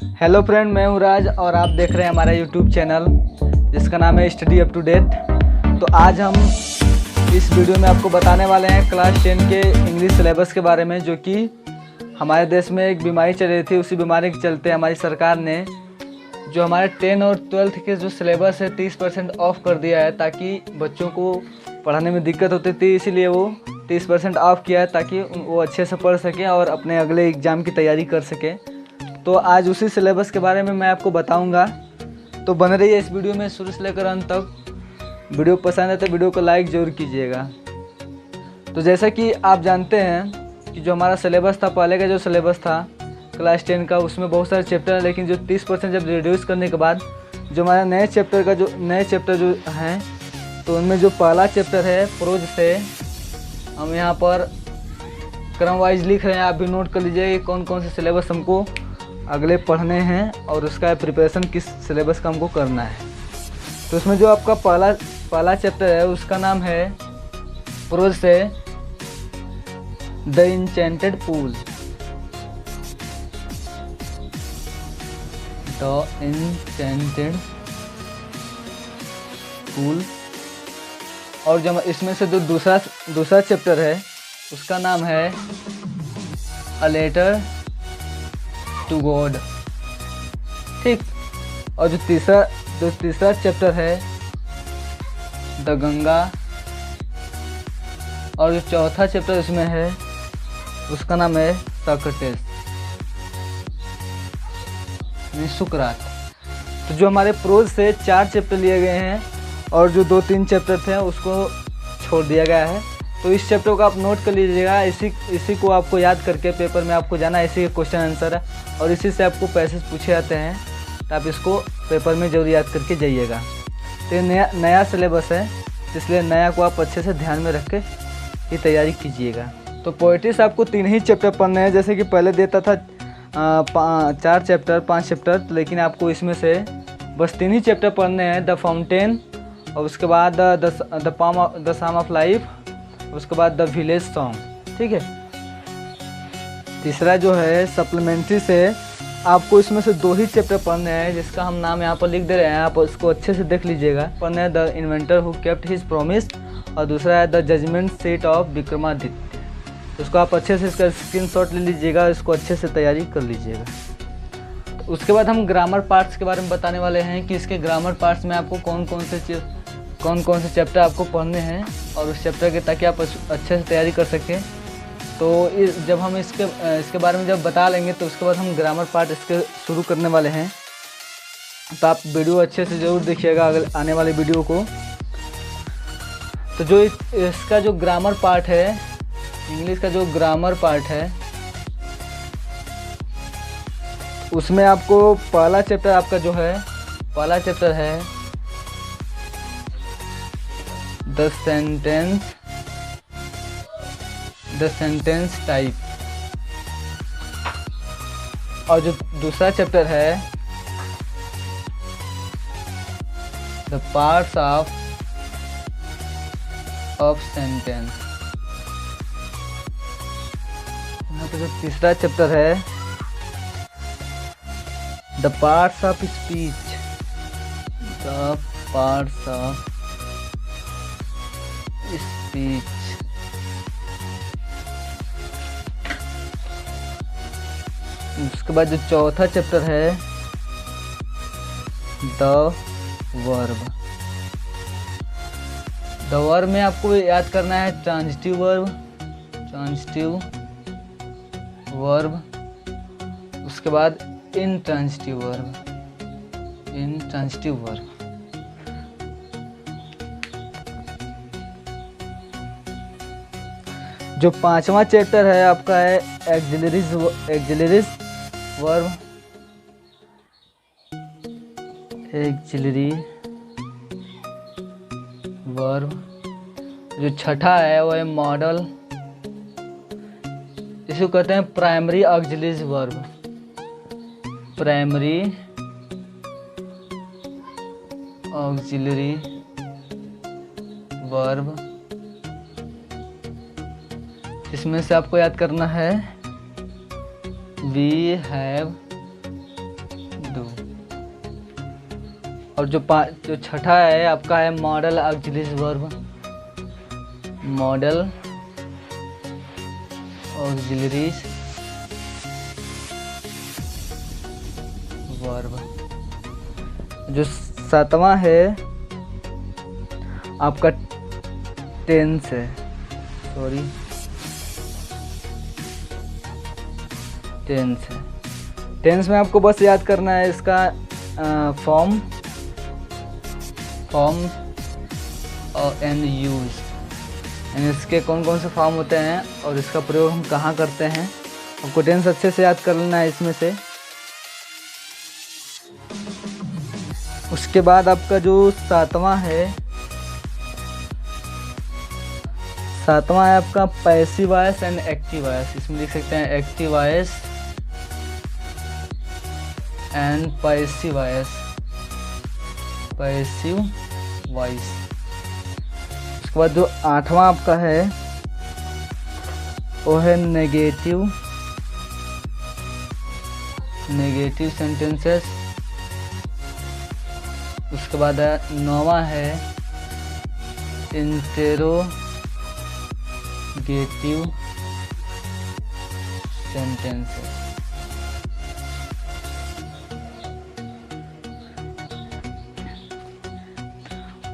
Hello friend, मैं हूँ राज और आप देख रहे हैं हमारा यूट्यूब चैनल जिसका नाम है स्टडी अप टू डेट। तो आज हम इस वीडियो में आपको बताने वाले हैं क्लास 10 के इंग्लिश सिलेबस के बारे में, जो कि हमारे देश में एक बीमारी चल रही थी। उसी बीमारी के चलते हमारी सरकार ने जो हमारे 10 और 12th के जो सिलेबस है 30% ऑफ कर दिया है, ताकि बच्चों को पढ़ने में दिक्कत होती थी। इसीलिए वो 30% ऑफ किया है ताकि वो अच्छे से पढ़ सकें और अपने अगले एग्ज़ाम की तैयारी कर सकें। तो आज उसी सिलेबस के बारे में मैं आपको बताऊंगा, तो बने रहिए इस वीडियो में शुरू से लेकर अंत तक। वीडियो पसंद है तो वीडियो को लाइक ज़रूर कीजिएगा। तो जैसा कि आप जानते हैं कि जो हमारा सिलेबस था, पहले का जो सिलेबस था क्लास 10 का, उसमें बहुत सारे चैप्टर हैं, लेकिन जो 30% जब रिड्यूस करने के बाद जो हमारा नए चैप्टर जो हैं, तो उनमें जो पहला चैप्टर है प्रोज से, हम यहाँ पर क्रम वाइज लिख रहे हैं। आप भी नोट कर लीजिए कि कौन कौन से सिलेबस हमको अगले पढ़ने हैं और उसका प्रिपरेशन किस सिलेबस का हमको करना है। तो उसमें जो आपका पहला चैप्टर है उसका नाम है प्रोज से the enchanted pool. The enchanted pool. और जो इसमें से जो दूसरा चैप्टर है उसका नाम है अ लेटर टू गॉड। ठीक। और जो तीसरा चैप्टर है द गंगा। और जो चौथा चैप्टर इसमें है उसका नाम है सोक्रेटिस, सुकरात। तो जो हमारे प्रोज से 4 चैप्टर लिए गए हैं और जो 2-3 चैप्टर थे उसको छोड़ दिया गया है। तो इस चैप्टर को आप नोट कर लीजिएगा। इसी को आपको याद करके पेपर में आपको जाना है। इसी के क्वेश्चन आंसर है और इसी से आपको पैसेज पूछे जाते हैं, तो आप इसको पेपर में जरूर याद करके जाइएगा। तो ये नया सिलेबस है, इसलिए नया को आप अच्छे से ध्यान में रख के ये तैयारी कीजिएगा। तो पोएट्री से आपको 3 ही चैप्टर पढ़ने हैं, जैसे कि पहले देता था 5 चैप्टर, लेकिन आपको इसमें से बस 3 ही चैप्टर पढ़ने हैं। द फाउंटेन, और उसके बाद द साम ऑफ लाइफ, उसके बाद द विलेज सॉन्ग। ठीक है। तीसरा जो है सप्लीमेंट्री से आपको इसमें से 2 ही चैप्टर पढ़ने हैं, जिसका हम नाम यहाँ पर लिख दे रहे हैं, आप उसको अच्छे से देख लीजिएगा। पढ़ने हैं the inventor who kept his promise, और दूसरा है the judgement seat of Vikramaditya. तो उसको आप अच्छे से इसका स्क्रीनशॉट ले लीजिएगा, इसको अच्छे से तैयारी कर लीजिएगा। तो उसके बाद हम ग्रामर पार्ट्स के बारे में बताने वाले हैं कि इसके ग्रामर पार्ट्स में आपको कौन कौन से चैप्टर आपको पढ़ने हैं और उस चैप्टर के, ताकि आप अच्छे से तैयारी कर सकें। तो जब हम इसके बारे में जब बता लेंगे तो उसके बाद हम ग्रामर पार्ट इसके शुरू करने वाले हैं। तो आप वीडियो अच्छे से ज़रूर देखिएगा अगले आने वाले वीडियो को। तो जो इसका जो ग्रामर पार्ट है, इंग्लिश का जो ग्रामर पार्ट है, उसमें आपको पहला चैप्टर है द सेंटेंस टाइप। और जो दूसरा चैप्टर है द पार्ट्स ऑफ सेंटेंस। यहाँ पे जो तीसरा चैप्टर है the parts of speech. The parts of speech. उसके बाद जो चौथा चैप्टर है द वर्ब। द वर्ब में आपको याद करना है ट्रांजिटिव वर्ब, उसके बाद इंट्रांजिटिव वर्ब। जो 5वां चैप्टर है आपका है एक्सिलरीज वर्ब। जो छठा है वो है मॉडल, इसको कहते हैं primary auxiliary verb. Primary auxiliary verb. इसमें से आपको याद करना है वी हैव और जो छठा है आपका है model auxiliary verb, model auxiliary verb. जो सातवां है आपका टेंस है, टेंस है। टेंस में आपको बस याद करना है इसका फॉर्म और एंड यूज, यानी इसके कौन कौन से फॉर्म होते हैं और इसका प्रयोग हम कहाँ करते हैं। आपको टेंस अच्छे से याद कर लेना है इसमें से। उसके बाद आपका जो सातवां है आपका passive voice and active voice. इसमें लिख सकते हैं active voice and passive voice. उसके बाद जो आठवां आपका है वो है नेगेटिव सेंटेंसेस। उसके बाद नौवां है इंटेरोगेटिव सेंटेंसेस।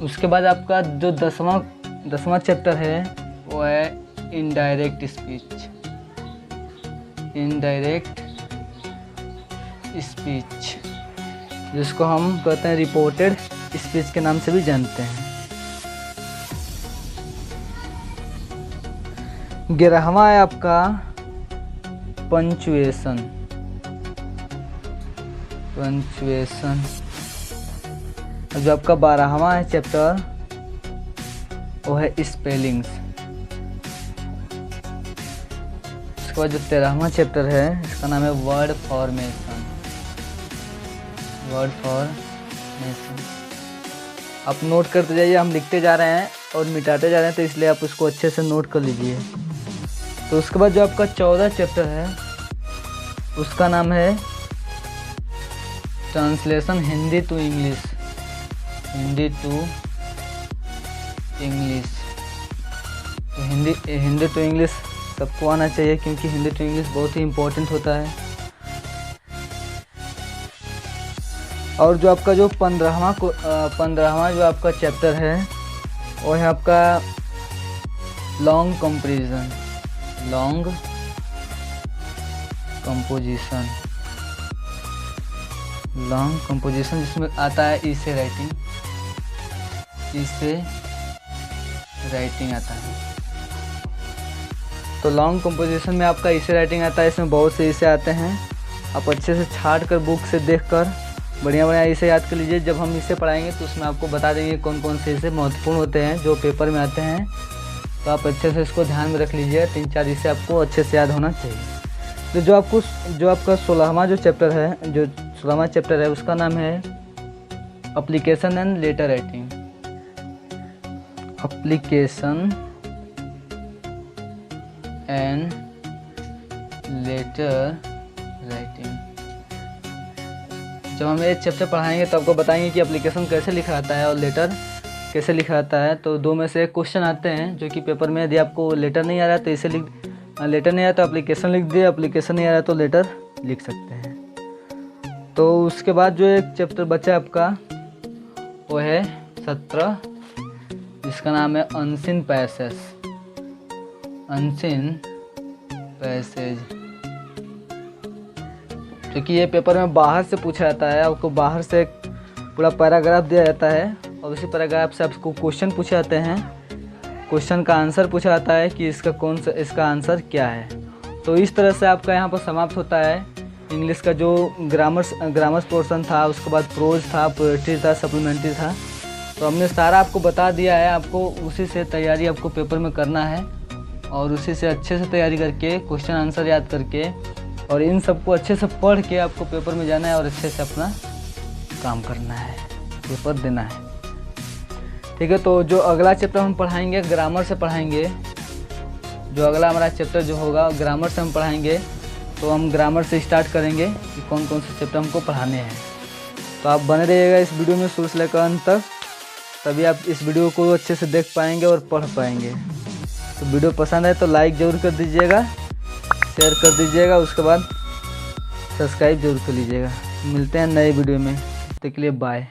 उसके बाद आपका जो दसवां चैप्टर है वो है इनडायरेक्ट स्पीच, जिसको हम कहते हैं रिपोर्टेड स्पीच के नाम से भी जानते हैं। 11वां है आपका पंचुएशन। जो आपका 12वां है चैप्टर वो है स्पेलिंग्स। उसके बाद जो 13वां चैप्टर है इसका नाम है वर्ड फॉर्मेशन। आप नोट करते जाइए, हम लिखते जा रहे हैं और मिटाते जा रहे हैं, तो इसलिए आप उसको अच्छे से नोट कर लीजिए। तो उसके बाद जो आपका 14 चैप्टर है उसका नाम है ट्रांसलेशन हिंदी टू इंग्लिश। तो हिंदी टू इंग्लिश सबको आना चाहिए, क्योंकि हिंदी टू इंग्लिश बहुत ही इम्पोर्टेंट होता है। और जो आपका जो 15वां जो आपका चैप्टर है वो है आपका लॉन्ग कंपोजिशन, जिसमें आता है इसे राइटिंग आता है। तो लॉन्ग कंपोजिशन में आपका इसे राइटिंग आता है। इसमें बहुत से इसे आते हैं, आप अच्छे से छाट कर बुक से देखकर बढ़िया इसे याद कर लीजिए। जब हम इसे पढ़ाएंगे तो उसमें आपको बता देंगे कौन कौन से इसे महत्वपूर्ण होते हैं जो पेपर में आते हैं। तो आप अच्छे से इसको ध्यान में रख लीजिए। 3-4 इसे आपको अच्छे से याद होना चाहिए। तो जो आपका 16वां जो चैप्टर है, जो 16वां चैप्टर है उसका नाम है एप्लीकेशन एंड लेटर राइटिंग। जब हम ये चैप्टर पढ़ाएंगे तो आपको बताएंगे कि एप्लीकेशन कैसे लिखा जाता है और लेटर कैसे लिखा जाता है। तो दो में से क्वेश्चन आते हैं जो कि पेपर में, यदि आपको लेटर नहीं आ रहा है तो लेटर नहीं आया तो एप्लीकेशन लिख दिए, एप्लीकेशन नहीं आ रहा तो लेटर लिख सकते हैं। तो उसके बाद जो एक चैप्टर बचा आपका वो है 17, जिसका नाम है अनसीन पैसेज। क्योंकि ये पेपर में बाहर से पूछा जाता है, आपको बाहर से एक पूरा पैराग्राफ दिया जाता है और उसी पैराग्राफ से आपको क्वेश्चन पूछे जाते हैं। क्वेश्चन का आंसर पूछा जाता है कि इसका आंसर क्या है। तो इस तरह से आपका यहाँ पर समाप्त होता है इंग्लिश का जो ग्रामर्स पोर्शन था। उसके बाद प्रोज था, पोएट्री था, सप्लीमेंट्री था। तो हमने सारा आपको बता दिया है। आपको उसी से तैयारी आपको पेपर में करना है और उसी से अच्छे से तैयारी करके क्वेश्चन आंसर याद करके और इन सबको अच्छे से पढ़ के आपको पेपर में जाना है और अच्छे से अपना काम करना है, पेपर देना है। ठीक है। तो जो अगला चैप्टर हम पढ़ाएंगे ग्रामर से पढ़ाएंगे। जो अगला हमारा चैप्टर जो होगा ग्रामर से हम पढ़ाएंगे। तो हम ग्रामर से स्टार्ट करेंगे कि कौन कौन से चैप्टर हमको पढ़ाने हैं। तो आप बने रहिएगा इस वीडियो में शुरू से लेकर अंत तक, तभी आप इस वीडियो को अच्छे से देख पाएंगे और पढ़ पाएंगे। तो वीडियो पसंद है तो लाइक ज़रूर कर दीजिएगा, शेयर कर दीजिएगा, उसके बाद सब्सक्राइब जरूर कर लीजिएगा। मिलते हैं नए वीडियो में, तब तक के लिए बाय।